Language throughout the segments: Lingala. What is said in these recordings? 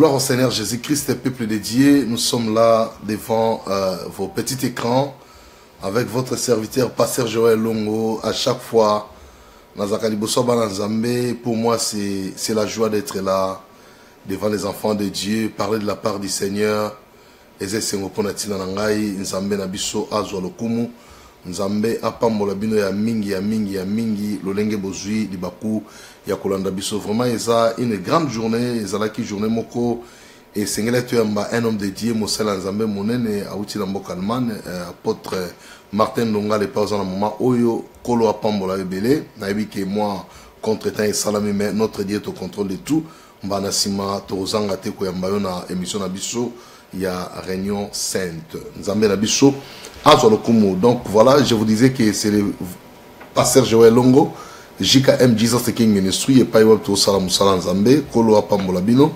Gloire au Seigneur Jésus-Christ, peuple dédié. Nous sommes là devant vos petits écrans avec votre serviteur, Pasteur Joël Longo. À chaque fois, pour moi, c'est la joie d'être là devant les enfants de Dieu, parler de la part du Seigneur. Nzambe apambola bino ya mingi lolenge bozui libaku ya kolanda biso. Vraiment eza une grande journée, ezalaki journée moko et sengela tuyamba un homme dédié mosala nzambe monene auti na mboka Allemagne, apôtre Martin Longa le pausa na moment oyo kolo apambola ebele na ebike moi contre-temps et salami, mais notre Dieu est au contrôle de tout. Mbana sima tozanga te ko yamba yo na émission na biso ya réunion sainte nzambe na biso. Donc voilà, je vous disais que c'est le pasteur Joël Longo, JKM Jesus King Ministry, et pas to salam salam Zambé, Kolo apambola bino,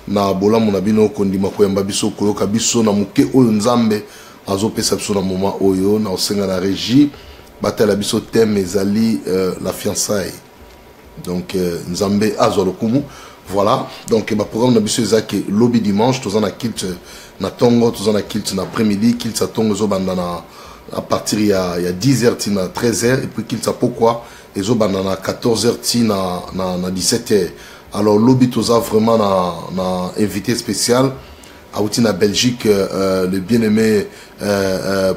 na bola monabino kondima koyamba biso koyoka biso na muke oyo Nzambe azo perception na moment oyo na osenga na régie, batela biso thème ezali la fiançailles. Donc Nzambe azolokumu. Voilà, donc le programme de biso ezaki lobby dimanche, tous en a kilt na tongo, tous en a kilt na après-midi, kilt sa tongo zo bandana à partir il y a 10h tina 13h et puis kilt sa pourquoi et zo bandana 14h tina na 17h. Alors lobby tous a vraiment na invité spécial à outil na Belgique, le bien-aimé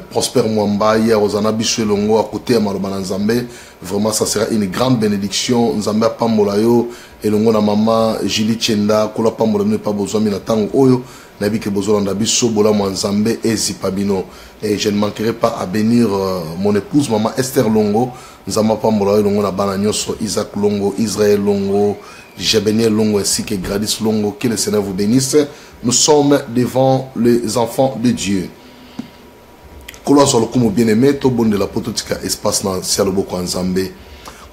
Prosper Mwamba hier aux Anabiso Longo à côté à Malobana Nzambe. Vraiment ça sera une grande bénédiction. Nzambe pambola yo et Longo na maman Julie Chenda kola pambola ne pas besoin mina tango oyo nabi ke besoin ndabiso bola mo Nzambe ezipabino. Et je ne manquerai pas à bénir mon épouse maman Esther Longo. Nzamba pambola yo Longo na bana nyoso Isaac Longo, Israël Longo, Jebeniel Longo ainsi que Gradis Longo. Que le Seigneur vous bénisse. Nous sommes devant les enfants de Dieu. Kolo solo kumu bien-aimé, to bonde la pototika espace na sialoboko Nzambe.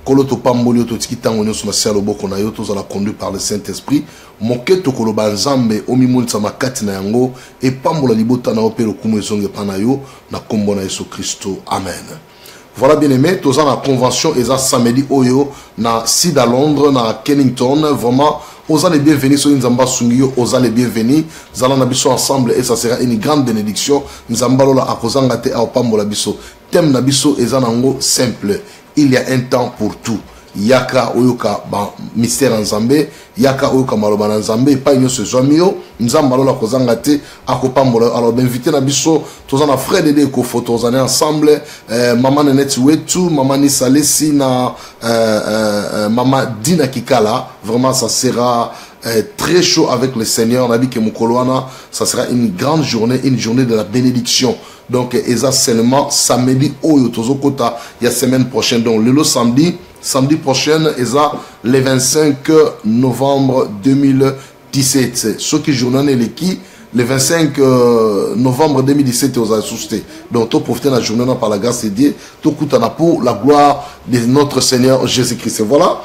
Kolo to pamboli to tiki tango nyoso na sialoboko na yo to za la conduit par le Saint-Esprit. Moke to kolo ba Nzambe o mimulisa makati na yango e pambola libota na opelo kumu ezonge pana yo na kombo na Yesu Kristo. Amen. Voilà bien-aimé, tous en la convention et ça samedi oyo na Sida Londres na Kennington. Vraiment aux les bienvenus sur Nzamba Sungio, aux les bienvenus. Zala na biso ensemble et ça sera une grande bénédiction. Nzamba lola akozanga te a opambola biso. Thème na biso ezanango simple. Il y a un temps pour tout. Yaka oyoka ba mystère Nzambe, yaka oyoka maloba Nzambe pa nyoso zwamio, Nzamba lola kozanga te akopambola. Alors d'inviter na biso, tous en a frère de ko photos on est ensemble, maman Neneti Wetu, maman Nisa Lessi na maman Dina Kikala, vraiment ça sera très chaud avec le Seigneur. On a dit que Mukoloana, ça sera une grande journée, une journée de la bénédiction. Donc eza seulement samedi oyo tozokota ya semaine prochaine. Donc le samedi prochain eza le 25 novembre 2017. Ce qui journée les qui le 25 novembre 2017 aux assustés. Donc tout profiter de la journée par la grâce de Dieu, tout coûtana pour la gloire de notre Seigneur Jésus-Christ. Voilà.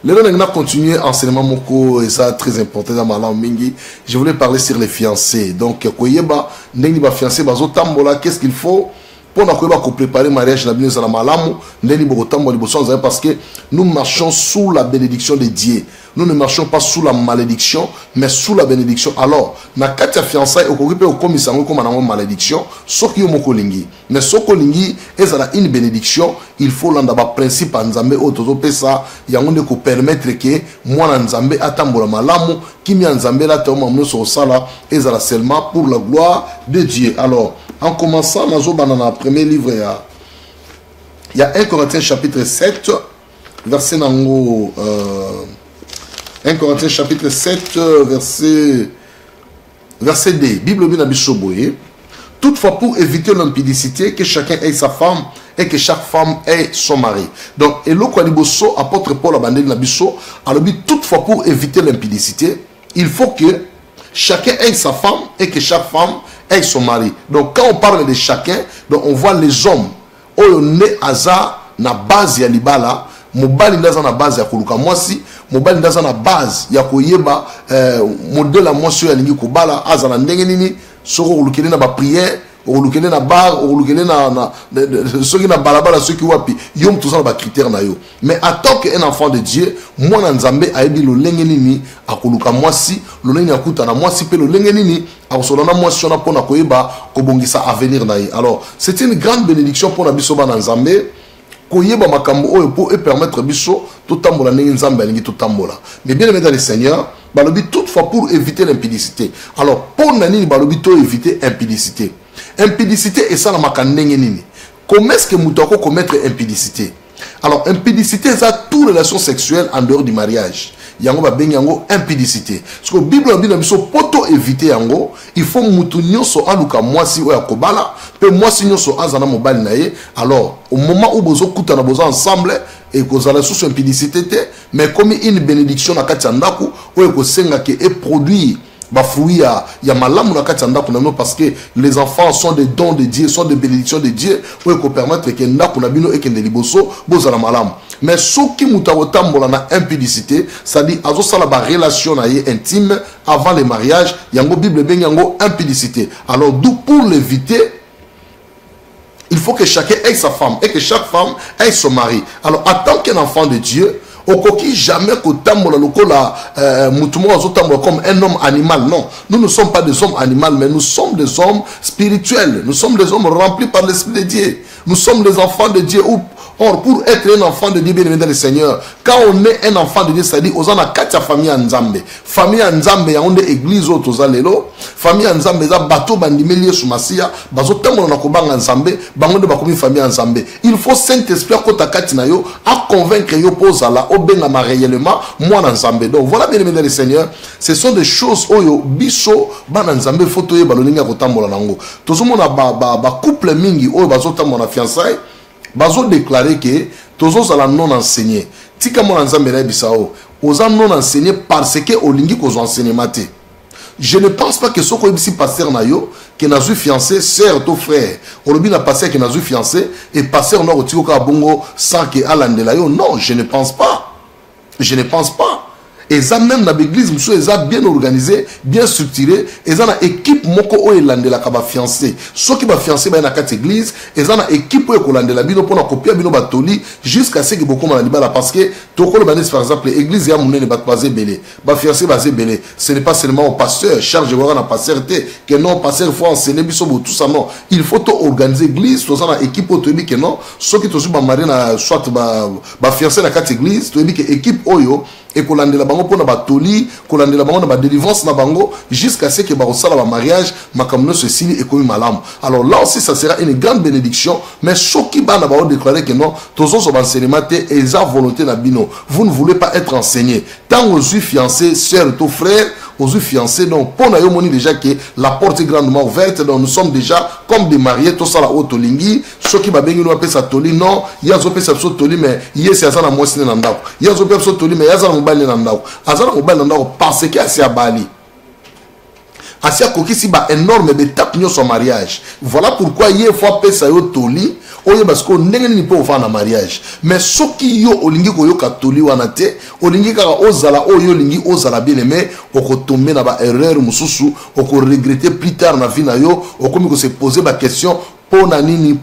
Le on a continué enseignement moko et ça très important dans ma langue mingi. Je voulais parler sur les fiancés. Donc koyeba ndeni ba fiancé bazo tambola, qu'est-ce qu'il faut pour nous préparer mariage na bino za malamu ndeni boko tambola liboso parce que nous marchons sous la bénédiction de Dieu. Nous ne marchons pas sous la malédiction, mais sous la bénédiction. Alors, na kati ya fiançailles okoki pe okomisa ngo comme na malédiction, soki yo moko lingi. Mais soko lingi ezala une bénédiction, il faut landa ba principe Nzambe o tozo pesa yango ne ko permettre que mwana Nzambe atambola malamu, kimi Nzambe la toma mno sala ezala seulement pour la gloire de Dieu. Alors, en commençant nazo banana premier livre il y a 1 Corinthiens chapitre 7 verset nango 1 Corinthiens chapitre 7, verset 2. Bible bien abisoboye. Toutefois, pour éviter l'impudicité, que chacun ait sa femme et que chaque femme ait son mari. Donc, et le Kwaliboso, apôtre Paul Abandel Nabiso, alors toutefois, pour éviter l'impudicité, il faut que chacun ait sa femme et que chaque femme ait son mari. Donc, quand on parle de chacun, donc on voit les hommes. On est à na base ya libala. Mobali ndaza na base ya koluka mwasi, mobali ndaza na base ya koyeba modèle ya mwasi ya lingi kobala azala ndenge nini soko kolukeli na ba prière okolukele na bar okolukele na soki na balabala soki wapi yo tout ça ba critère na yo. Mais en tant qu'un enfant de Dieu, moi na nzambe ayebi lolenge nini akoluka mwasi lolenge akuta na mwasi pe lolenge nini akosolana mwasi ona pona koyeba kobongisa avenir na ye. Alors c'est une grande bénédiction pour na biso ba na nzambe koyeba makambo oyo pour permettre biso to tambola ndenge nzambe alingi to tambola. Mais bien aimé dans le Seigneur, balobi toutefois pour éviter l'impudicité. Alors pour nani balobi to éviter impudicité. Impudicité et ça la makandenge nini. Comment est-ce que moutako commettre impudicité? Alors impudicité c'est toute relation sexuelle en dehors du mariage. Yango ba bengi yango impudicité. Parce que Bible a dit na biso poto éviter yango, il faut mutu nyonso aluka mwasi oya kobala, pe mwasi nyonso azana mobali na ye. Alors au moment où bozo kuta na bozo ensemble et kozala sous impudicité te, mais comme une bénédiction na kati ndaku oyo ko senga ke e produit ba fruit ya malamu na kati ndaku na no, parce que les enfants sont des dons de Dieu, sont des bénédictions de Dieu oyo ko permettre que ndaku na bino ekende liboso bozala malamu. Mais ce qui mutarotambola na impudicité, c'est-à-dire azo sala ba relation na ye intime avant le mariage, yango Bible ben yango impudicité. Alors d'où pour l'éviter, il faut que chacun ait sa femme et que chaque femme ait son mari. Alors en tant qu'un enfant de Dieu, okoki jamais kotambola lokola mutumo azotambola comme un homme animal. Non, nous ne sommes pas des hommes animaux, mais nous sommes des hommes spirituels. Nous sommes des hommes remplis par l'Esprit de Dieu. Nous sommes des enfants de Dieu. Or, pour être un enfant de Dieu, bien aimé dans le Seigneur, quand on est un enfant de Dieu, c'est-à-dire, on a quatre familles en Nzambe. Famille en Nzambe, il y a une église au Tozalelo. Famille en Nzambe, il y a bateau bandimelier sous Massia. Bazo tembo na kobanga en Nzambe, bangonde bakomi famille en Nzambe. Il faut Saint-Esprit kota katina yo à convaincre yo pozala obenga ma réellement moi en Nzambe. Donc voilà, bien aimé dans le Seigneur, ce sont des choses oyo biso ban en Nzambe photo ye baloninga kotambola nango. Tozomona ba couple mingi oyo bazo tambo na fiançailles. Bazo déclaré que tous ala non enseigné. Tika mon ensemble na bisao. Oza non enseigné parce que olingi ko enseigné maté. Je ne pense pas que ce qu'on ici pasteur na yo que na zu fiancé sœur to frère. Olobi na pasteur que na zu fiancé et pasteur no otiko ka bongo sans que alandela yo. Non, je ne pense pas. Je ne pense pas. Et ça même dans l'église, monsieur, ils ont bien organisé, bien structuré. Ils ont une équipe moko o elande la kaba fiancé. Ceux qui va fiancé dans la quatre église, ils ont une équipe o elande la bino pour la copier bino batoli jusqu'à ce que beaucoup maladi bala parce que toko le banis par exemple l'église ya mouné ne bat pas belé. Ba fiancé basé belé. Ce n'est pas seulement au pasteur, charge de voir na pasteur que non pasteur faut enseigner biso tout ça non. Il faut tout organiser l'église, tout ça na équipe o tobi que non. Ceux qui tozu ba marié na soit ba fiancé na quatre église, tobi que équipe oyo et kolandela bango pona batoli kolandela bango na ba délivrance na bango jusqu'à ce que ba osala ba mariage makamno se signe et komi malam. Alors là aussi ça sera une grande bénédiction, mais ceux qui bana ba déclarer que non tozo so enseignement et eza volonté na bino, vous ne voulez pas être enseigné tant aux fiancés sœur to frère aux fiancés. Donc pour na yo moni déjà que la porte est grandement ouverte, donc nous sommes déjà comme des mariés tout ça la otolingi ceux qui ba bengi no apesa toli non ya zo pesa so toli mais yesi azana mwasi na ndako ya zo pesa toli mais yazana mobali na ndako azana mobali na ndako parce que asia bali asia kokisi ba énorme étape nyo son mariage. Voilà pourquoi il faut pesa yo toli oye parce que ndenge ni po fa na mariage, mais soki yo olingi ko yo katoli wana te olingi ka ozala oyo olingi ozala bien aimé okotombe na ba erreur mususu oko regretter plus tard na vie na yo okomi ko se poser ba question pona nini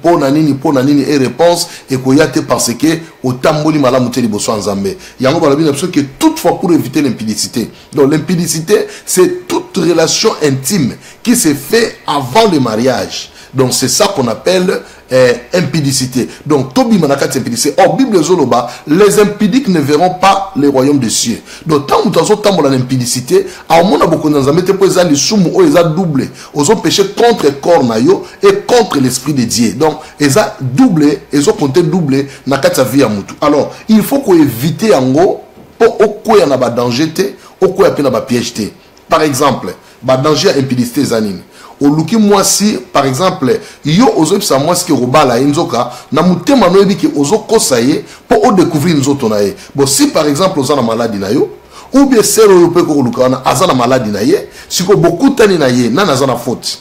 et réponse et koyate parce que au tamboli malamu te liboso nzambe yango balobi na que toutefois pour éviter l'impudicité. Donc l'impudicité c'est toute relation intime qui se fait avant le mariage. Donc c'est ça qu'on appelle impudicité. Donc Tobi Manakati impudicité. Or Bible Zoloba, les impudiques ne verront pas le royaume des cieux. Donc tant que nous avons l'impudicité, à mon beaucoup nous avons été posés les soumous ou ils ont doublé. Ils ont péché contre le corps nayo et contre l'esprit de Dieu. Donc ils ont doublé, ils ont compté doublé na kati vie à mutu. Alors il faut qu'on évite en gros pour au quoi y en a pas danger té, au quoi y a pas piège té. Par exemple, ba danger à impudicité zanine. Oluki mwasi par exemple yo ozo pisa mwasi ke robala inzoka na mutema no ebi ke ozo kosaye po o découvrir nzoto na ye. Bon si par exemple oza na maladie na yo ou bien sero yo pe ko luka na aza na maladie na ye siko beaucoup tani na ye na aza na faute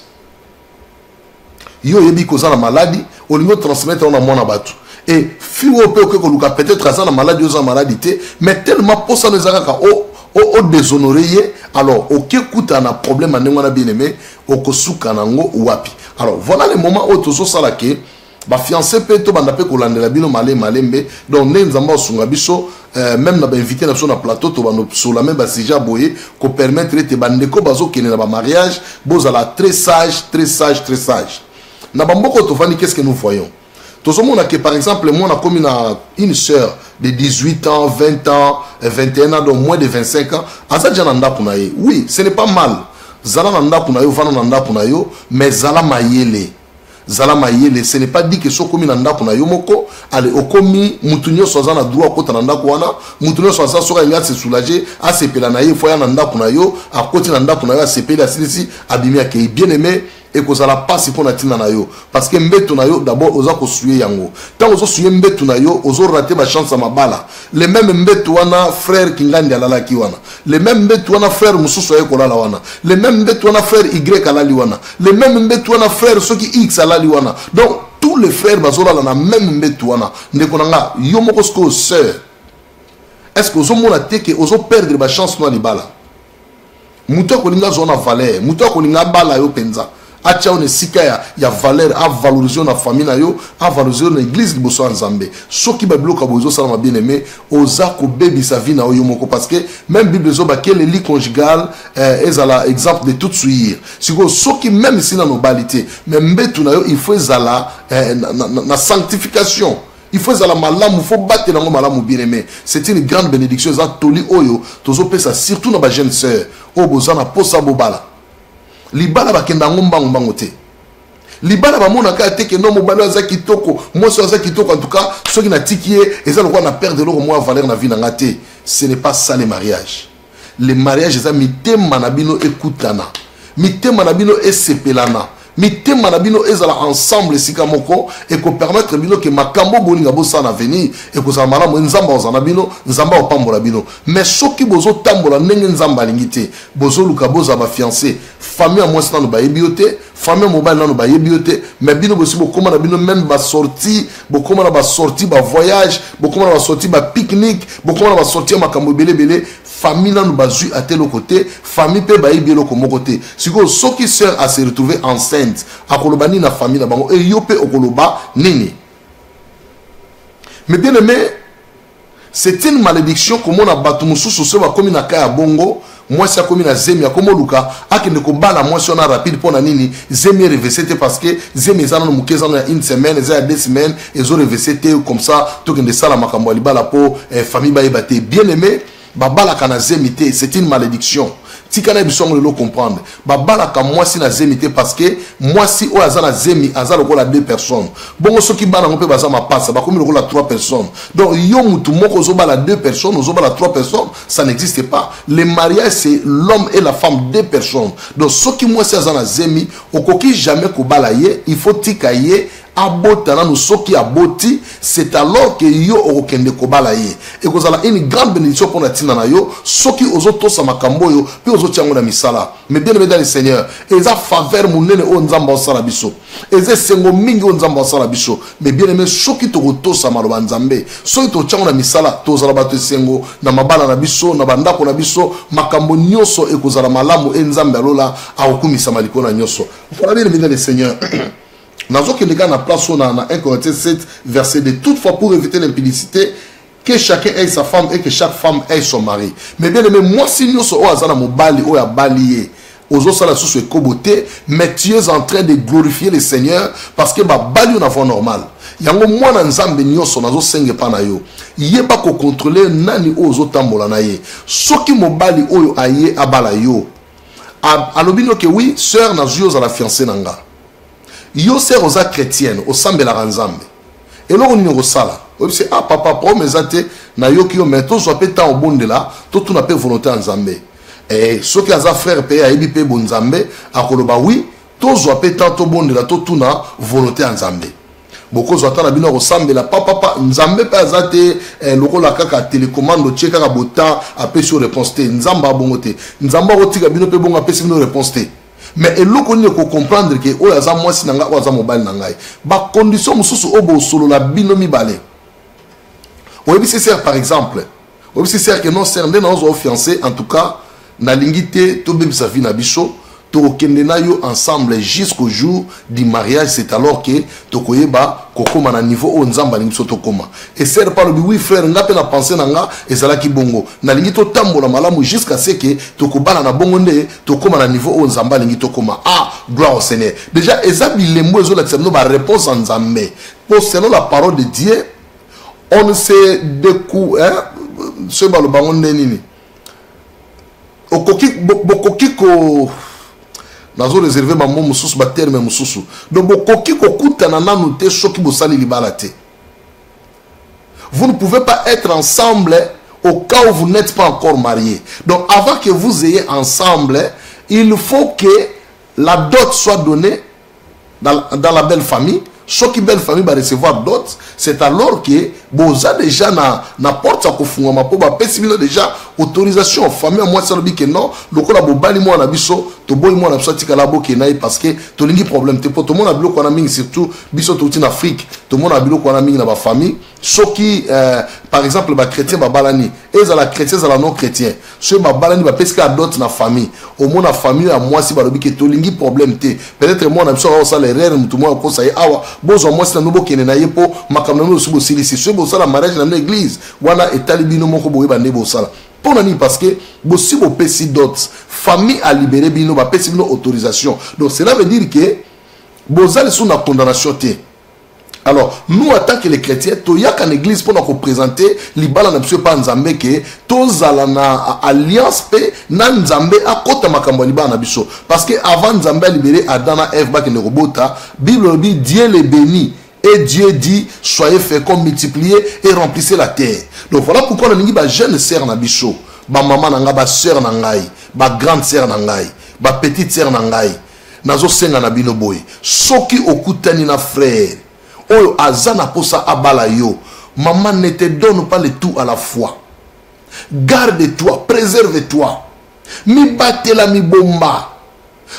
yo yebi ko oza na maladie olingo transmettre na mona batu et fi o pe ko luka peut-être aza na maladie oza maladie te mais tellement pour ça nous ezaka o o déshonorer alors ok kuta na problème ande ngwana bien aimé okosuka nango wapi. Alors voilà le moment où tozo sala ke ba fiancé pe to banda pe ko landela bino malembe donc ne nzamba osunga biso même na ba invité na biso na plateau to bando sur la même ba sija boye ko permettre te bandeko bazo kene na ba mariage bozala très sage na bamboko to fani. Qu'est-ce que nous voyons? Tozo mona que par exemple moi na comme une sœur de 18 ans 20 ans 21 ans donc moins de 25 ans asa déjà nda kuna ye. Oui, ce n'est pas mal zala nda kuna yo vana nda kuna yo mais zala mayele ce n'est pas dit que so komi nanda kuna yo moko ale okomi mutunyo soza na droit kota nanda kuana mutunyo soza soka ngat se soulager a sepela na ye foya nanda kuna yo a koti nanda kuna yo a sepela silisi abimi akei bien aimé et que ça la passe pour na tina na yo parce que mbeto na yo d'abord oza ko suye yango tant ozo suye mbeto na yo ozo rater ba chance ma bala les mêmes mbeto wana frère kingandi alala ki wana les mêmes mbeto wana frère mususu ye kolala wana les mêmes mbeto wana frère y alali wana les mêmes mbeto wana frère soki x alali wana donc tous les frères bazola na même mbeto wana ndeko nanga yo moko sko sœur est-ce que ozo mona teke ozo perdre ba chance no libala muto ko linga zona valeur muto ko linga bala yo penza acha one sika ya valeur a valoriser na famille na yo a valoriser na église liboso nzambe soki ba bloka bozo sala bien aimé oza ko baby sa vie na yo moko parce que même bible zo ba que le lit conjugal ezala exemple de tout suivre siko soki même si na nobalité même mbetu na yo il faut ezala na sanctification il faut ezala malamu il faut battre nango malamu bien aimé. C'est une grande bénédiction za toli oyo tozo pesa surtout na ba jeune sœur o bozana posa bobala libala bakenda ngomba ngomba te libala ba mona ka te ke no mobalo za kitoko moi so za kitoko en tout cas ceux qui na tikié et ça le quoi na perdre leur moi valeur na vie na ngate. Ce n'est pas ça les mariages. Les mariages ça mitema na bino ekutana mitema na bino esepelana mitema na bino ezala ensemble sika moko et ko permettre bino que makambo bolinga bosa na venir et ko za malamu nzamba ozana bino nzamba opambola bino mais soki bozo tambola ndenge nzamba lingité bozo luka boza ba fiancé famille moi c'est dans ba ebioté famille mobile dans ba ebioté mais bino bosi bokoma na bino même ba sortie bokoma na ba sortie ba voyage bokoma na ba sortie ba pique-nique bokoma na ba sortie makambo belé famille nan bazui à tel côté famille pe ba ebilo ko côté siko soki sœur a se retrouver enceinte akolobani na famille na bango e yope okoloba nini. Mais bien aimé, c'est une malédiction comme on a battu mususu so ba komi na kaya bongo moi ça komi na zemi akomo luka akende ko bala moi si on a rapide pour na nini zemi reversé parce que zemi za na mukeza na une semaine za 2 semaines et zo reversé comme ça to kende sala makambo libala po famille ba ebate bien aimé. Babala kana zemité, c'est une malédiction. Si kana bisongo le comprendre. Babala ka moi si na zemité parce que moi si o azana zemi azala ko la 2 personnes. Bongo soki bana ngompe baza ma passe ba komi ko la 3 personnes. Donc yo mutu moko zo bala 2 personnes, zo bala 3 personnes, ça n'existe pas. Le mariage c'est l'homme et la femme 2 personnes. Donc soki moi si azana zemi okoki jamais ko bala ye, il faut tikaye abotana no soki aboti c'est alors que yo okende kobala ye et que ça une grande bénédiction pour natina na yo soki ozoto sa makambo yo puis ozotiango na misala. Mais bien aimé dans le Seigneur eza faveur munene o nzamba osala biso eza sengo mingi o nzamba osala biso mais bien aimé soki tokoto sa maloba nzambe soki totiango na misala tozala bato sengo na mabala na biso na bandako na biso makambo nyoso e kozala malamu e nzambe alola akokumisa maliko na nyoso. Voilà bien aimé dans le Seigneur. Nazo que les gars na place on a 1 Corinthiens 7 verset de toutefois pour éviter l'impudicité que chacun ait sa femme et que chaque femme ait son mari. Mais bien aimé moi si nous sommes au azana mobali o ya balié aux sala sous koboté mais tu es en train de glorifier le Seigneur parce que ba bali on a voix normal. Yango moi na nzambe nyoso nazo senge pa na yo. Yeba ko contrôler nani ozo tambola na ye. Soki mobali oyo aye abala yo. Alobino que oui sœur na zuyo za la fiancée nanga. Yo sœur oza chrétienne au sambe la ranzambe et là on y resala c'est ah papa promesate na yo ki yo mais to so peta au bonde là to tu na pe volonté nzambe et ce qui a za frère pe a ebi pe bonzambe akoloba oui to so peta to bonde là to tu na volonté nzambe boko zo atana bino ressemble la papa nzambe pe azate lokola kaka télécommande cheka ka bota apé sur réponse te nzamba bongote nzamba otika bino pe bonga apé sur réponse te. Mais et l'on connaît qu'on comprendre que oh yaza moi si nanga waza mobile nangai ba condition mususu obo solo la binomi balé. Oyebi c'est par exemple Aussi c'est que non c'est un fiancé en tout cas na lingité to bim sa vie na biso to kendena yo ensemble jusqu'au jour du mariage. C'est alors que to koyeba kokoma na niveau o nzamba lingi so to koma et c'est pas le oui frère nga pe na penser na nga ezala ki bongo na lingi to tambola malamu jusqu'à ce que to kobana na bongo nde to koma na niveau o nzamba lingi to koma. Ah gloire au Seigneur. Déjà ezabi lembo ezo la tseno ba réponse en nzambe pour selon la parole de Dieu. On ne sait de coup hein ce ba le bango nini okoki ko nazo réserver ma mot mususu ba terme mususu donc bokoki ko kutana nanu te soki bosali libala te. Vous ne pouvez pas être ensemble au cas où vous n'êtes pas encore mariés. Donc avant que vous ayez ensemble, il faut que la dot soit donnée dans la belle famille. Ce qui belle famille va recevoir dot, c'est alors que boza déjà na porte à kofunga mapo ba pesibino déjà autorisation famille moi ça que non lokola bobali moi na biso to boy moi na biso tikala boke naï parce que to lingi problème te po to mona biloko na mingi surtout biso to en Afrique to mona biloko na mingi na ba famille ce qui par exemple ba chrétien ba balani et za la chrétien za la non chrétien ce ba balani ba pesika dot na famille au moins na famille à moi si ba lobi que to lingi problème te peut-être moi na biso ça les rêves mutu moi ko ça awa bozo moi c'est no bokene na yepo makamno no subo silisi ce bo ça la mariage dans l'église wana etalibino moko boye ba nebo sala pour nani parce que si bo pesi dot famille a libéré bino ba pesi bino autorisation donc cela veut dire que bozali sous la condamnation te. Alors nous en tant que les chrétiens toyaka en église pour nous présenter libala na biso pa nzambe ke tozala na alliance pe na nzambe akota makambo libala na biso parce que avant nzambe libérer Adam et Ève ba ke ne robota Bible dit Dieu les bénit. Et Dieu dit, soyez féconds, multipliez et remplissez la terre. Donc voilà pourquoi on a dit, jeune sœur na biso, ba maman nanga, ba sœur nangai, ba grande sœur nangai, ba petite sœur nangai, nazo senga na bino boy. Soki okutani na frère, oyo azana posa abala yo, maman ne te donne pas le tout à la fois. Garde-toi, préserve-toi. Mi batela mi bomba.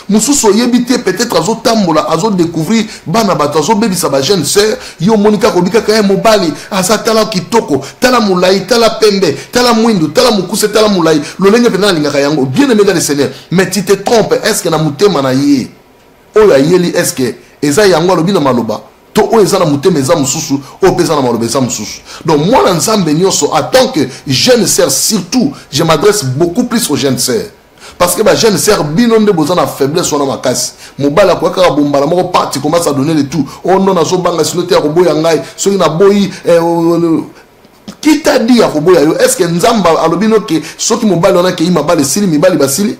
Mususu yebite peut-être azo tambola azo découvrir bana bato azo bebisa ba jeune sœur yo monika kobika kaya mobali azatala kitoko tala mulai tala pembe tala mwindu tala mukuse tala mulai lolenge pena linga kayango bien aimé dans le Seigneur mais tu te trompes est-ce que na mutema na ye oya yeli est-ce que eza yango lobina maloba to o eza na mutema eza mususu o pesa na maloba eza mususu. Donc moi na nzambe nyonso en tant que jeune sœur surtout je m'adresse beaucoup plus aux jeunes sœurs. Parce que les jeunes sœurs binonde besoin de faiblesse sur la casse. Mobala quoi car bomba la mort parti commence à donner le tout. Oh non na so banga sino te robo yangai so na boyi qui t'a dit à robo yo est-ce que nzamba alobino ke so ki mobala on a ke imabale sili mibali basili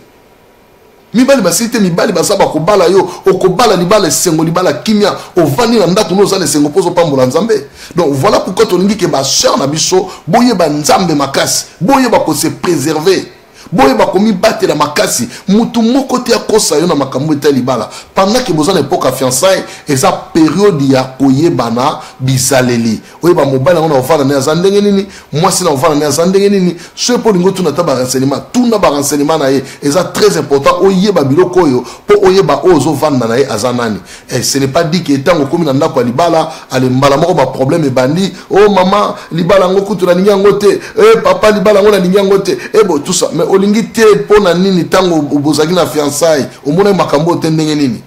mibali basili te mibali basaba ko bala yo okobala libala sengo libala kimia ovani na ndako no za le sengo pozo pambola nzambe. Donc voilà pourquoi to lingi ke ba sœur na biso boye ba nzambe makasi boye ba ko se préserver. Boye ba komi battre la makasi mutu moko te akosa yo na makambo eta libala pendant que besoin époque à fiançailles et ça période ya koyebana bizaleli oyeba mobile on ovana na zandenge nini moi si na ovana na zandenge nini ce pour lingo tuna ta ba renseignement tuna ba renseignement na ye et ça très important oyeba biloko yo po oyeba ozo vanda na ye azanani et ce n'est pas dit que tango komi na ndako libala ale mbala moko ba problème e bandi oh maman libala ngoku tuna ninyango te papa libala ngona ninyango te bo tout ça mais olingi te pona nini tango bozaki na fiançailles omona makambo te ndenge nini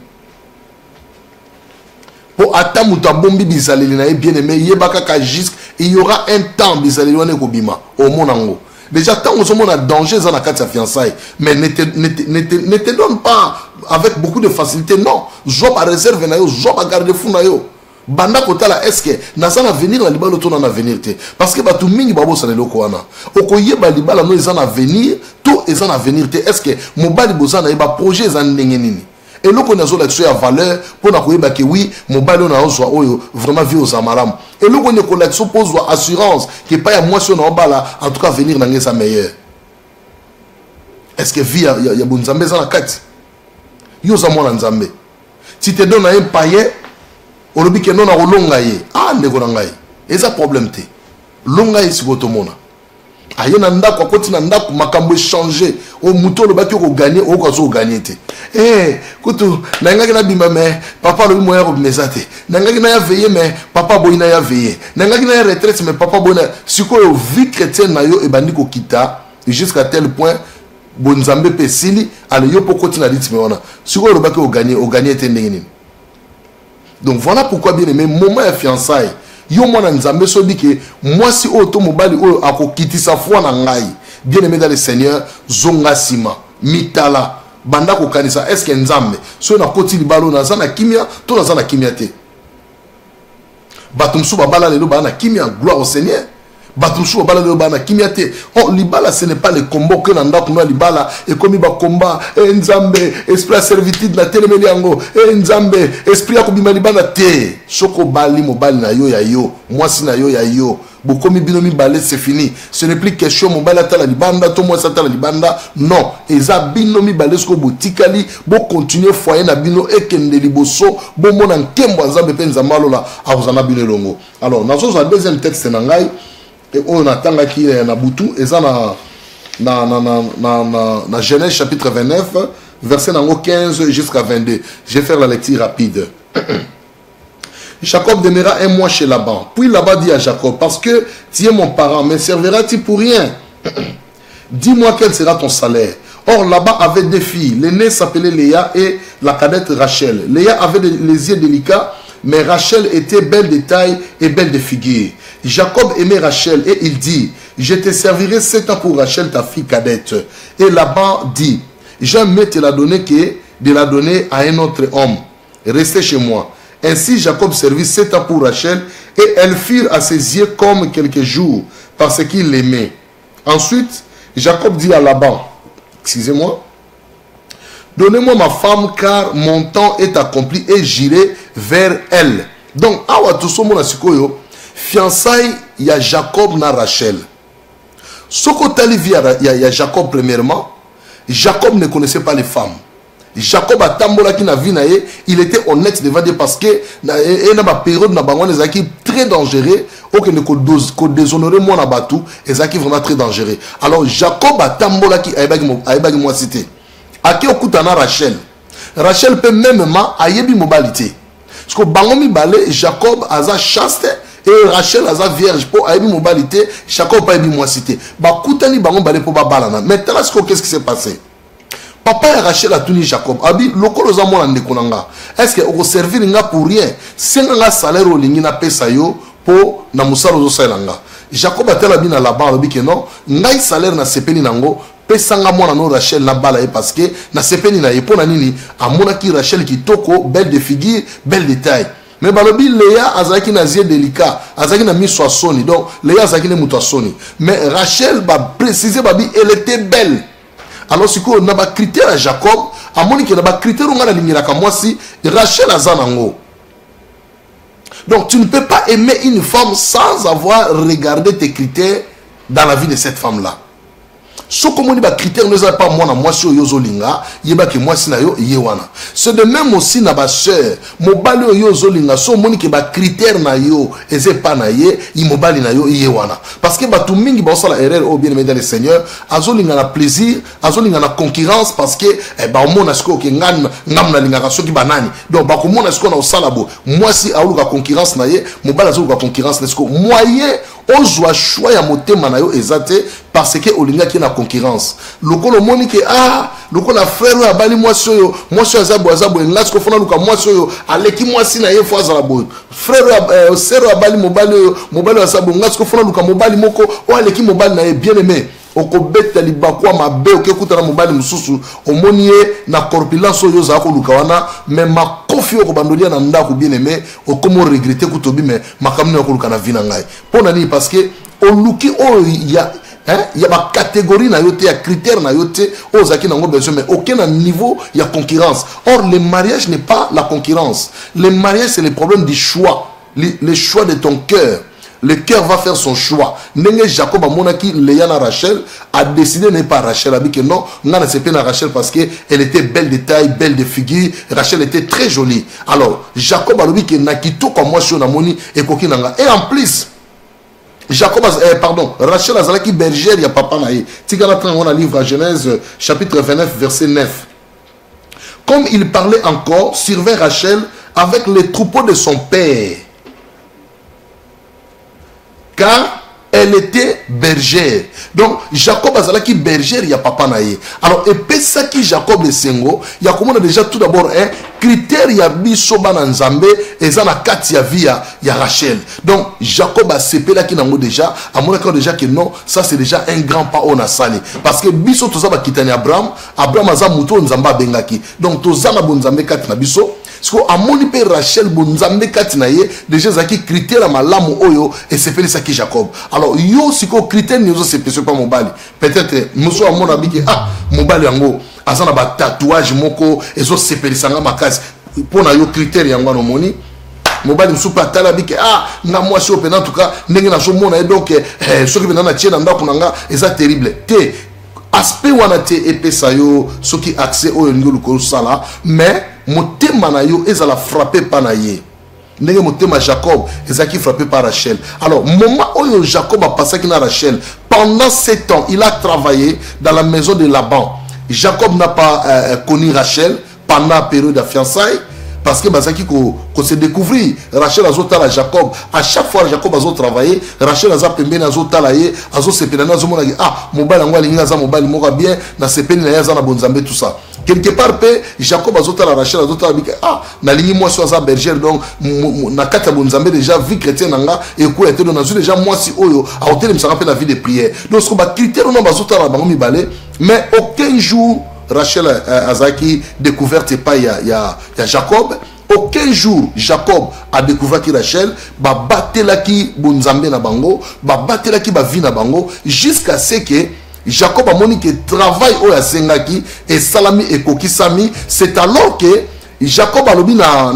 po ata muta bombi bizaleli na bien aimé yebaka ka jusque il y aura un temps bizaleli wana kobima omona ngo déjà tango somona danger za na kati ya fiançailles mais ne te donne pas avec beaucoup de facilité non job à réserve na yo job à garde fou na yo banda kotala est-ce que nazana venir na libala to na venir te parce que batu mingi babo sa loko wana okoyeba libala no ezana venir to ezana venir te est-ce que mobali bozana eba projet za ndenge nini et loko nazo la ya valeur pour na koyeba que oui mobali na ozwa oyo vraiment vie aux amaram et loko ne collection pose assurance que pas ya moisson na bala en tout cas venir na ngesa meilleur est-ce que vie ya bonzambe za na kati yo za mwana nzambe si te donne un païen olobi ke non na longa ye ndeko na ngai eza problème te longa ye sikoto mona aye na ndako akoti na ndako makambo changer o muto lo baki ko gagner o ko zo gagner te kutu nangaki na bimba mais papa lo moya ko mesate nangaki na ya veiller mais papa boyina ya veiller nangaki na ya retraite mais papa boyina sikoyo vie chrétienne na yo e bandi ko kita jusqu'à tel point bonzambe pesili ale yo pokoti na rythme wana sikoyo lo baki ko gagner te ndenge nini. Donc voilà pourquoi bien aimé moment ya fiançailles yo mwana nzambe so dit que moi si auto mobali o akokitisa foi na ngai bien aimé dans le Seigneur zonga sima mitala banda ko kanisa est-ce que nzambe so na koti libalo na zana kimia to na zana kimia te batumsu babala lelo bana kimia gloire au Seigneur batumsu babala lelo bana kimia te oh libala ce n'est pas le combat que nanda kuno libala et comme ba combat nzambe esprit servitude na telemeli yango nzambe esprit akobima libana te soko bali mobali na yo ya yo mwasi na yo ya yo bokomi binomi balé c'est fini ce n'est plus question mobali atala libanda to mwasi atala libanda non eza binomi balé sko botikali bo continuer foyer na bino ekende liboso bo mona nkembo nzambe pe nzambe alola akuzana bino longo. Alors nazo za deuxième texte na ngai et on attend qui na butu eza na Genèse chapitre 29 verset 15 jusqu'à 22. Je vais faire la lecture rapide. Jacob demeura un mois chez Laban. Puis Laban dit à Jacob, parce que tu es mon parent, me serviras-tu pour rien? Dis-moi quel sera ton salaire. Or Laban avait deux filles. L'aînée s'appelait Léa et la cadette Rachel. Léa avait les yeux délicats, mais Rachel était belle de taille et belle de figure. Jacob aimait Rachel et il dit, je te servirai 7 ans pour Rachel, ta fille cadette. Et Laban dit, j'aime mieux te la donner que de la donner à un autre homme. Restez chez moi. Ainsi Jacob servit 7 ans pour Rachel et elles firent à ses yeux comme quelques jours parce qu'il l'aimait. Ensuite, Jacob dit à Laban, excusez-moi, donnez-moi ma femme car mon temps est accompli et j'irai vers elle. Donc, awa tout ce monde a fiançailles, il y a Jacob na Rachel. Ce côté il y a Jacob premièrement. Jacob ne connaissait pas les femmes. Jacob a tambola qui n'a vu il était honnête devant Dieu parce que il y a une période très dangereux aucun ne déshonorer moi na batu et ça qui vraiment très dangereux. Alors Jacob a tambola qui a moi cité. Aki okutana Rachel. Rachel peut même ayebi mobilité. Parce que bangomi balé Jacob a chaste et Rachel a vierge pour ayebi mobilité, Jacob pas ayebi moi cité. Ba kutani bango balé pour ba balana. Maintenant qu'est-ce qui s'est passé? Papa et Rachel a tenu Jacob. Abi, lokolo za mwana ndekonanga. Est-ce que on servir nga pour rien? Senga salaire au lingi na pesa yo po na musalo zo salanga. Jacob a tela bina là-bas abi que non, ngai salaire na sepeni nango, pesa nga mwana no Rachel na bala e parce que na sepeni na yepo na nini, amona ki Rachel ki toko, belle de figure, belle de taille. Mais balobi Léa azaki na zie délicat, azaki na mi so soni. Donc Léa azaki ne muto soni. Mais Rachel ba préciser babi elle était belle. Alors si on a des critères à Jacob, à mon avis, il y a des critères où on a des Rachel a zanango. Donc tu ne peux pas aimer une femme sans avoir regardé tes critères dans la vie de cette femme-là. Ce que on dit critères ne sont pas moi sur yozolinga, yeba que moi sinayo yewana. C'est de même aussi na ba sœur, mobali yozolinga so moni que ba critères na yo eze pa na ye, imobali na yo yewana. Parce que ba tout mingi ba sala erreur au bien aimé dans le Seigneur, azolinga na plaisir, azolinga na concurrence parce que ba mona sko ke ngam na linga so ki banani. Donc ba ko mona sko na osalabo, moi si auluka concurrence na ye, mobali azouluka concurrence na sko moyen ozwa choix ya motema na yo ezate parce que olinga ki na concurrence. Lokolo moni ke lokolo frère ya bali moi soyo azabo ngas ko fona luka moi soyo aleki moi si na ye fois za bo. Frère ya sœur ya bali mobali azabo ngas ko fona luka mobali moko o aleki mobali na ye bien aimé. Okobeta libakwa mabe okekuta na mobali mususu omonie na corpulence oyo za ko luka wana mais makofi okobandolia na ndako bien aimé okomo regretter kutobi mais makamno okoluka na vina ngai pona ni parce que oluki o ya il y a ma catégorie na yote, il y a critères na yote, aux acquis n'ont besoin, mais aucun niveau il y a concurrence. Or le mariage n'est pas la concurrence. Le mariage c'est le problème du choix, le choix de ton cœur. Le cœur va faire son choix. Nenge Jacob a monaki Léa na Rachel a décidé de ne pas Rachel. A dit que non, on a accepté na Rachel parce que elle était belle de taille, belle de figure. Rachel était très jolie. Alors Jacob a dit que nakito comme moi sur na moni et koki nanga. Et en plus Rachel azalaki bergère ya papa na ye. Tika na livre à Genèse chapitre 29 verset 9. Comme il parlait encore, survint Rachel avec les troupeaux de son père. Car elle était bergère. Donc, Jacob azalaki bergère, il y a papa naïe. Alors, et ça qui Jacob de Sengo, il y a comment déjà tout d'abord un critère, il y a bisoba na nzambe, et ça na kati ya via, il y a Rachel. Donc, Jacob a sepé là qui n'a déjà, à mon avis déjà que non, ça c'est déjà un grand pas on a salé. Parce que biso tout ça va quitter Abraham, Abraham a muto nzamba bengaki. Donc, tout ça na bon nzambe kati na biso. Parce que amoni pe Rachel bonzambe katina ye déjà zaki critère à malamu oyo et c'est fait ça qui Jacob. Alors yo siko critère nous c'est pas mobali. Peut-être muso amona abiki mobali yango azana ba tatouage moko ezo sepelisa makasi pour na yo critère yango no moni mobali muso pa tala biki na moi si open en tout cas ndenge na so mona donc ce qui na tiena ndako nanga eza terrible. Aspect wana te epesa yo soki accès oyo ngolu ko sala mais motema na yo ezala frappé par na ye ndenge motema Jacob ezaki frappé par Rachel. Alors moment oyo Jacob a passé na Rachel pendant 7 ans il a travaillé dans la maison de Laban. Jacob n'a pas connu Rachel pendant la période de fiançailles parce que bazaki ko se découvrir Rachel azotala Jacob à chaque fois Jacob azo travailler Rachel aza pembeni azotala ye azo sepela na zo mona mobali ngo alinga za mobali moko bien na sepeli na yaza na bonzambe tout ça quelque part pe Jacob azotala Rachel azotala bika na lingi moi so aza bergère donc na kata bonzambe déjà vie chrétienne nanga et ko était dans déjà moi si oyo a hôtel me sera pe la vie de prière donc ce ba critère non bazotala bango mibale mais aucun jour Rachel Azaki découverte pas il y a Jacob. Aucun jour Jacob a découvert que Rachel ba batelaki bonzambe na bango, ba batelaki ba vie na bango jusqu'à ce que Jacob a moni que travail o ya sengaki et salami et kokisami, c'est alors que Jacob alobi na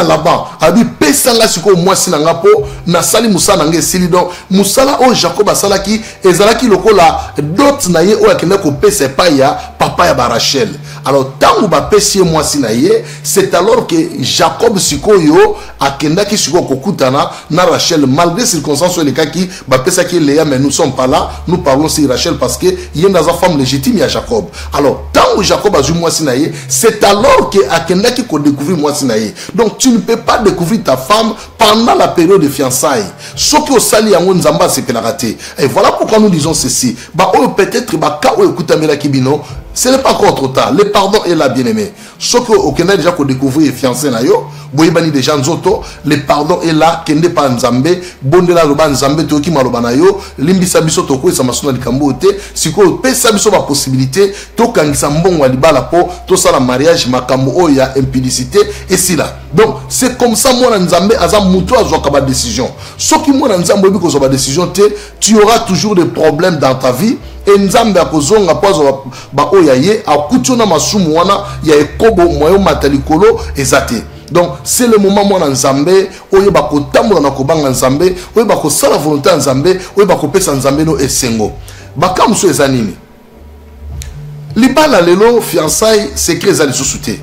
Laban abi pesanga siko mwasi na ngapo na sali musala nge sili donc musala o Jacob asalaki ezalaki lokola dot na ye o akenda ko pesa pa ya papa ya Rachel. Alors tangu ba pesi mwasi na ye c'est alors que Jacob siko yo akenda ki siko kokutana na Rachel malgré circonstances les cas qui ba pesa ki Léa mais nous sommes pas là nous parlons sur Rachel parce que il y a une femme légitime ya Jacob. Alors tangu Jacob a vu mwasi na ye c'est alors que akenda ki ko découvrir mwasi na ye. Donc tu ne peux pas découvrir ta femme pendant la période de fiançailles. Ce qui est au sali yango nzamba c'est la raté. Et voilà pourquoi nous disons ceci. Bah peut-être bah ka o écoute amela kibino, ce n'est pas encore trop tard. Le pardon est là bien aimé. Ce que au Kenya déjà qu'on découvrir fiancé na yo, boyebani déjà nzoto, le pardon est là kende pa nzambe, bondela loba nzambe to ki maloba na yo, limbisa biso to ko sa masuna likambo te, siko pesa biso ba possibilité to kangisa mbongo libala po to sala mariage makambo oya impudicité et si là. Donc c'est comme ça moi nzambe azam muto azwaka ba décision. Soki moi nzambe bi ko zo ba décision te, tu auras toujours des problèmes dans ta vie. Et nzambe akozonga pozo ba oyaye akutuna masumu wana ya ekobo moyo matalikolo ezate. Donc c'est le moment moi nzambe oyo ba kotambola na kobanga nzambe oyo ba ko sala volonté nzambe oyo ba ko pesa nzambe no esengo bakamso ezanini libala lelo fiançailles secret ezali susute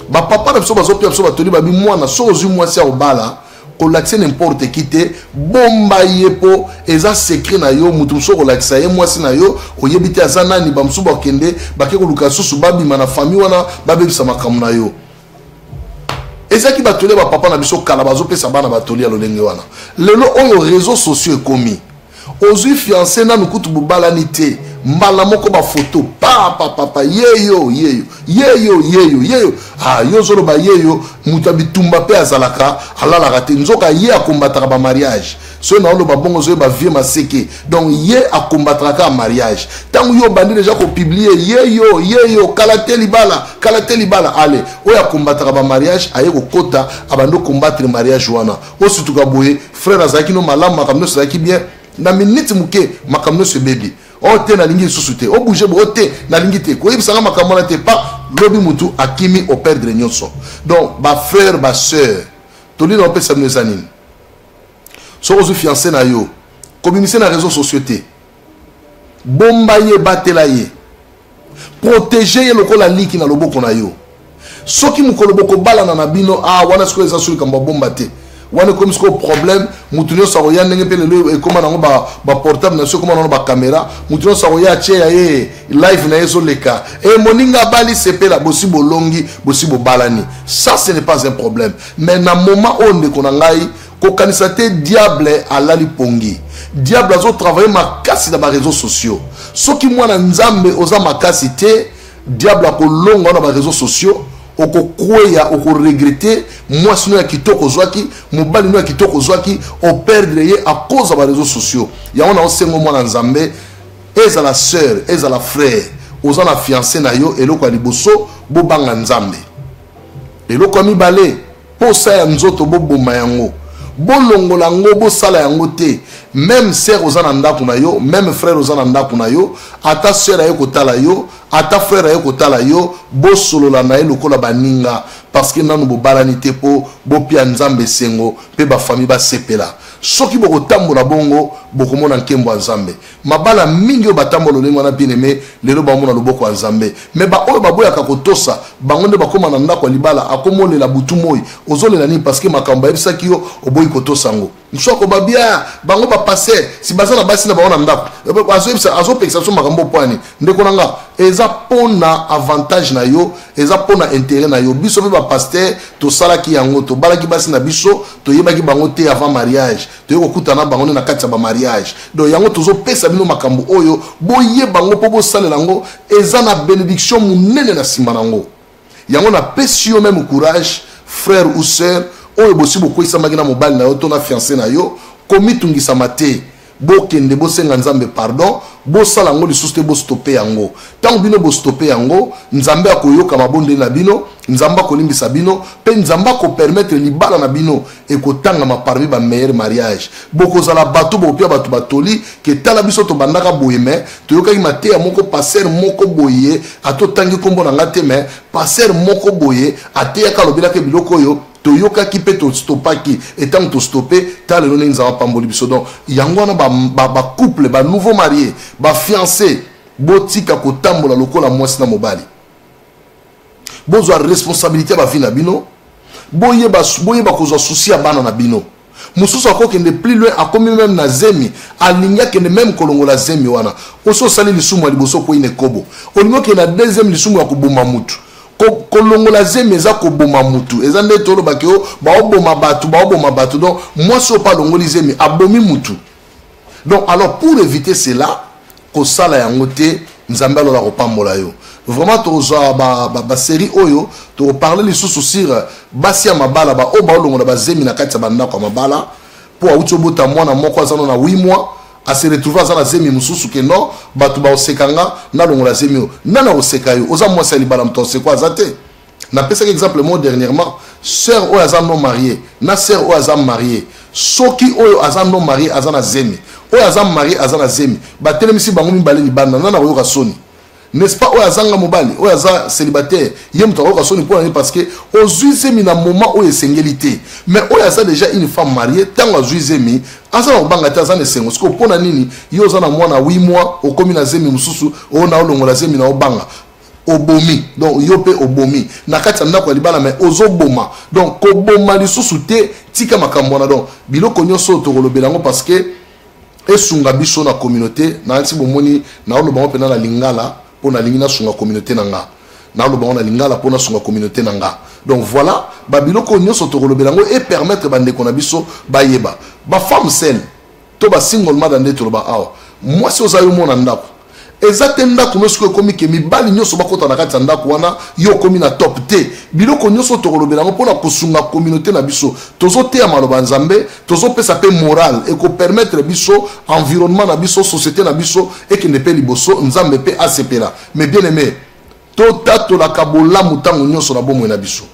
ba papa na biso bazo pia biso batoli ba bi mwana so ozu mwasi ya obala relaxer n'importe qui te bomba yepo eza secret na yo mutu so relaxer ye mwasi na yo oyebite azana ni bamsu bakende bake ko luka susu babi mana famille wana babe bisa makamu na yo ezaki batoli ba papa na biso kala bazo pesa bana batoli ya lolenge wana lelo oyo réseaux sociaux ekomi ozu fiancé na nukutu bubala ni te mbala moko ba photo papa yeyo yo zolo ba yeyo mutabi tumba pe azalaka alala rate nzoka ye akombataka ba mariage so na olo ba bongo zo ba vie maseke donc ye akombataka ka mariage tangu yo bandi déjà ko publier yeyo kalateli bala ale oya akombataka ba mariage aye ko kota abando combattre mariage wana o surtout ka boye frère azaki no malamu makamno azaki bien na minute muke makamno se baby o te na lingi susute o bouger bo te na lingi te ko yebisanga makamona te pas lobi mutu akimi au perdre nyonso. Donc ba frère ba sœur toli na pesa mezanine so ozu fiancé na yo communiquer na réseaux sociaux te bomba ye batela ye protéger ye lokola liki na loboko na yo soki mukolo boko bala na bino wana siko eza suli kamba bomba te wana comme ce problème mutunyo sa roya ndenge pe lelo e comment nango ba portable na so comment nango ba caméra mutunyo sa roya che ya live na yeso leka e moninga bali sepela bosi bolongi bosi bobalani ça ce n'est pas un problème mais na moment on ne konangai ko kanisa te diable alali pongi diable azo travailler makasi na ba réseaux sociaux soki mwana nzambe oza makasi te diable ko longa na ba réseaux sociaux oko kweya oko regretter moi sino ya kitoko zwaki mobali no ya kitoko zwaki o perdre ye à cause des réseaux sociaux ya on a osengo mwana nzambe eza la sœur eza la frère oza na fiancé na yo eloko ya liboso bo banga nzambe eloko mibale posa ya nzoto bo boma yango bolongola ngo bo sala yango te même sœur oza na ndako na yo même frère oza na ndako na yo ata sœur aye kotala yo ata frère aye kotala yo bo solola na ye lokola baninga parce que nanu bo balani te po bo pia nzambe sengo pe ba famille ba sepela soki boko tambola bongo boko mona nkembo ya nzambe mabala mingi yo batambola lengo na bien aimé lelo ba mona loboko ya nzambe mais ba oyo baboya ka kotosa bango nde bakoma na ndako libala akomolela butu moi ozolela ni parce que makambo yebisaki yo oboyi kotosa ngo nsoko babia bango ba passer si bazana basi na baona ndako azo peksa so makambo poani ndeko nanga eza pona avantage na yo eza pona intérêt na yo biso pe ba pasteur to sala ki yango to balaki basi na biso to yebaki bango te avant mariage to yeko kutana bango na kati ya ba mariage donc yango tozo pesa bino makambo oyo boye bango po bo salela ngo eza na bénédiction munene na sima nango yango na pesi yo même courage frère ou sœur oyo bosi bokwisa magina mobali na yo to na fiancé na yo komitungisa mate bokende bosenga nzambe pardon bosala ngo lisusu te bostope yango tango bino bostope yango nzambe akoyoka mabonde na bino nzambe akolimbisa bino pe nzambe akopermettre libala na bino ekotangama parmi ba meilleur mariage bokozala bato bopia bato batoli ke tala biso to bandaka boye me toyokaki mateya moko passer moko boye atotangi kombo na nga te me passer moko boye ateyaka alobelaka biloko oyo toyoka ki pe to stopaki etant to stopper tale no nza pamboli biso donc yango na ba couple ba nouveau marié ba fiancé botika ko tambola lokola mwasi na mobali bozwa responsabilité ba vie na bino boye ba kozwa souci ya bana na bino mususu akokende plus loin akomi même na zemi alinga kende même kolongola zemi wana oso sali lisumu liboso ko ine kobo olingo ke na deuxième lisumu ya koboma mutu kolongola zemi eza koboma mutu eza nde tolo bakeo baoboma bato donc moi so pas longoli zemi abomi mutu donc alors pour éviter cela ko sala yango te nzambe alola kopambola yo vraiment toza ba série oyo to parler lisusu sur basi ya mabala ba oba olongola ba zemi na kati ya bandako mabala po auti obota mwana moko azana na 8 mois a se retrouver à la zemi mususu ke no batu ba osekanga na longola zemi nana oseka yo oza mwasi libala mto c'est quoi zate na pesa exemple moi dernièrement sœur o azan non marié na sœur o azan marié soki oyo azan non marié azana zemi o azan marié azana zemi ba telemisi bango mibale libanda nana oyoka soni n'est-ce pas o azanga mobali o aza célibataire yem to oyoka soni pour parce que o zemi na moment o esengélité mais o aza déjà une femme mariée tant o zemi asa obanga ta za nesengo siko pona nini yo za na mwana 8 mois okomi na zemi mususu o na olongola zemi na obanga obomi donc yo pe obomi na kati ndako libala mais ozoboma donc koboma lisusu te tika makambo na donc biloko nyonso to kolobela ngo parce que esunga biso na communauté na nti bomoni na oloba ngo pena na lingala pona lingina sunga communauté nanga na oloba ngo na lingala pona sunga communauté nanga donc voilà ba biloko nyonso to kolobela ngo et permettre bande ko na biso ba yeba ba femme seule to ba single mother ndeto ba awa moi si ozayo mona ndako ezatenda kunosiko komi ke mibali nyoso bakota na kati ndako wana yo komi na top te biloko nyoso to kolobela ngo pona kosunga communauté na biso tozo te ya maloba nzambe tozo pesa pe moral et ko permettre biso environnement na biso société na biso et que ne pe liboso nzambe pe asepela mais bien aimé to tato la kabola mutango nyoso na bomo na biso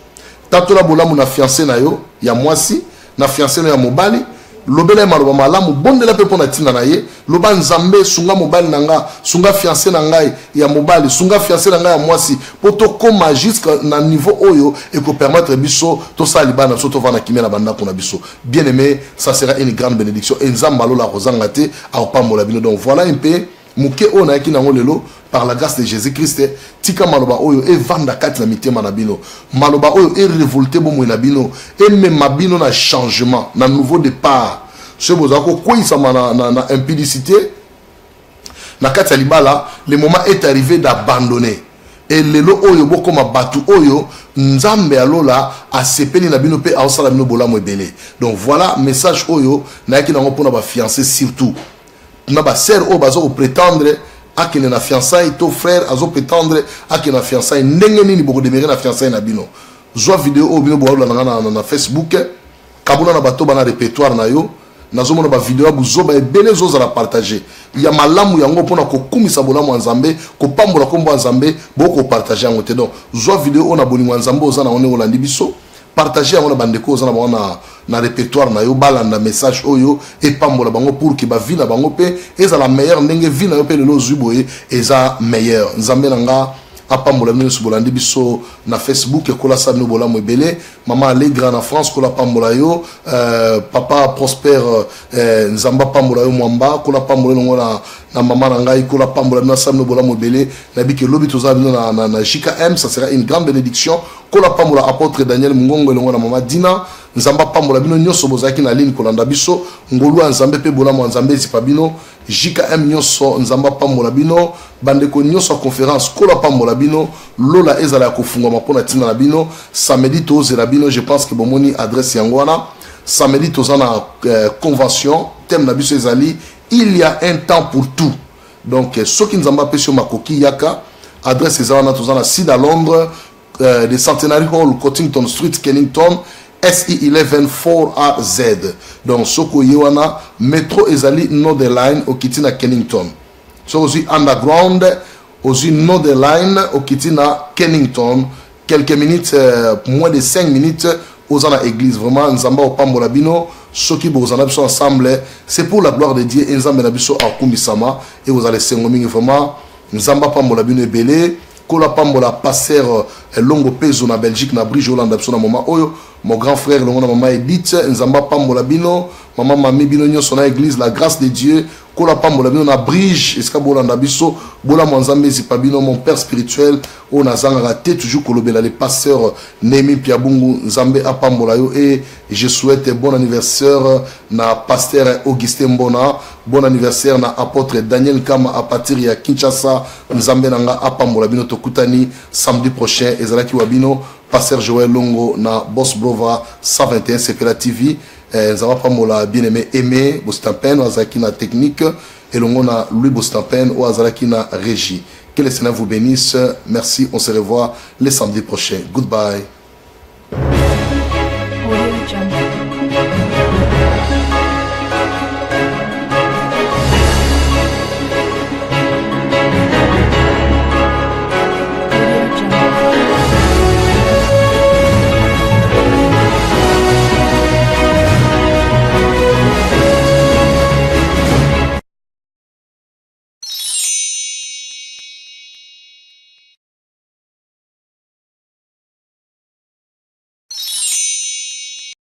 tato la bola na fiancé na yo ya mwasi na fiancé na ya mobali lobela maloba malamu bondela pe pona tinda na ye loba nzambe sunga mobali nanga sunga fiancé na ngai ya mobali sunga fiancé na ngai ya mwasi poto koma jusqu'à na niveau oyo et ko permettre biso to sali bana so to vana kimela banda ko na biso bien aimé ça sera une grande bénédiction et nzamba lola kozanga te a pambola bino donc voilà un peu muke o na yaki nango lelo par la grâce de Jésus-Christ tika maloba oyo e vanda kati na mitema na bino maloba oyo e révolté bomo na bino e mema bino na changement na nouveau départ ce bozako koisama na impudicité na kati ya libala le moment est arrivé d'abandonner et lelo oyo boko mabatu oyo nzambe alola asepeli na bino pe aosala bino bolamo ebele. Donc voilà message oyo na yaki nango pona ba fiancé surtout na ba sœur oyo bazo prétendre akene na fiançailles to frère azo prétendre akene na fiançailles ndenge nini boko demeurer na fiançailles na bino zwa vidéo oyo bino bola na Facebook kabuna na bato bana répertoire na yo nazomona ba vidéo buzoba ebele zoza la partager ya malamu yango pona ko kumisa bolamu nzambe ko pambola kombo nzambe boko partager yango te donc zwa vidéo ona boni nzambe oza na one olandi biso partager yango na bandeko oza na na répertoire na yo balanda message oyo et pambola bango pour que ba vie na bango pe eza la meilleure ndenge vie na yo pe lelo zuboye eza meilleur nzambe nanga apambola bino so bolandi biso na Facebook ekola sa bino bolamu ebele mama Allegra na France kola pambola yo papa Prosper nzamba pambola yo mwamba kola pambola ngo na mama na ngai kola pambola bino sa bino bolamu ebele na bike lobi toza bino na JKM ça sera une grande bénédiction kola pambola apôtre Daniel Mungongo ngo na mama Dina nzamba pambola bino nyoso bozaki na ligne kolanda biso ngolu nzambe pe bolamu nzambe zipa bino JKM nyoso nzamba pambola bino bandeko nyoso conférence kola pambola bino lola ezala ya kofunga mapona tina na bino samedi toze la bino je pense que bomoni adresse yangoana samedi toza na convention thème na biso ezali il y a un temps pour tout donc soki nzamba pesio makoki yaka adresse ezala toza na sida Londres de Centenary Hall Cottington Street Kennington SI11 4AZ donc soko yewana métro ezali Northern Line au Kitina Kennington so aussi underground aussi Northern Line au Kitina Kennington quelques minutes moins de 5 minutes aux ana église vraiment nzamba opambola bino soki bozana biso ensemble c'est pour la gloire de Dieu nzamba na biso akumisama et vous allez sengomingi vraiment nzamba pambola bino ebele kola pambola passer longo peso na Belgique na Bridge Hollande biso na moment oyo mon grand frère longo na mama Edith nzamba pambola bino mama mami bino nyoso na église la grâce de Dieu kola pambola bino na Bridge eska bolanda biso bola nzambe zipa bino mon père spirituel on a zanga te toujours kolobela les pasteurs Nemi Piabungu nzambe apambola yo et je souhaite bon anniversaire na pasteur Augustin Mbona bon anniversaire na apôtre Daniel Kama à partir ya Kinshasa nzambe nanga apambola bino tokutani samedi prochain ezalaki wabino pasteur Joël Longo na Boss Brova 121 Sepela TV nzamba pambola bien aimé Bostampen azaki na technique et longo na Louis Bostampen ou azalaki na régie. Que le Seigneur vous bénisse. Merci, on se revoit le samedi prochain. Goodbye.